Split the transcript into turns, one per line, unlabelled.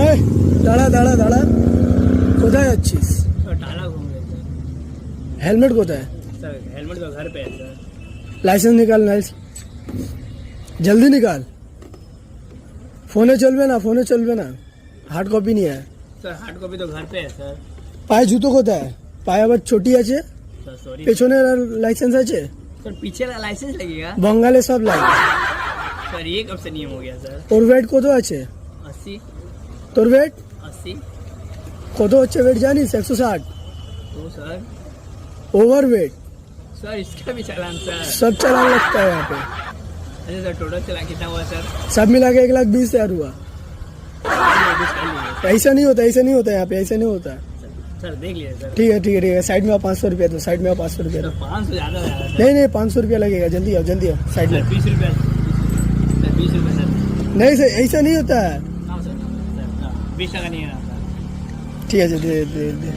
এই, দাঁড়া দাঁড়া দাঁড়া, কোথায় যাচ্ছিস?
सर टाला घूम रहे सर।
हेलमेट কোথায়?
सर हेलमेट तो घर पे है सर।
লাইসেন্স নিকাল, লাইসেন্স জলদি নিকাল। ফোনে চলবে না, ফোনে চলবে না, হার্ড কপি নিয়ে আয়।
सर हार्ड कॉपी तो घर पे है सर।
পায়ে জুতো কোথায়? পায়ে আবার চটি আছে,
सर सॉरी
পেছনের আর লাইসেন্স আছে,
सर। पीछे का लाइसेंस लगेगा
বঙ্গালে সব লাগে।
सर। ये कब से नियम हो गया सर?
তোর ওয়েট কত আছে?
80
তোর ওয়েট
80।
কত হচ্ছে ওয়েট জানিস? 160।
तो सर
ओवर वेट
सर इसका भी चालान सर।
सब चालान लगता है यहाँ पे।
अच्छा सर टोटल चालान कितना हुआ सर?
सब मिला के 1,20,000 हुआ।
नोटिस कर लीजिए
ऐसा नहीं होता, ऐसा नहीं होता यहाँ पे, ऐसा नहीं होता।
सर। देख लीजिए सर।
ठीक है ठीक है ठीक है, साइड में आओ, 500 रुपया दो, साइड में आओ, 500 रुपया
सर
दो।
500 ज़्यादा हो जाएगा
नहीं नहीं, 500 रुपया लगेगा, जल्दी आओ जल्दी आओ, साइड
सर।
में।
20 रुपया सर। 20 रुपया सर।
नहीं सर, ऐसा नहीं होता है।
हाँ सर। 20 टका नहीं है ना सर।
ठीक है, दे दे दे।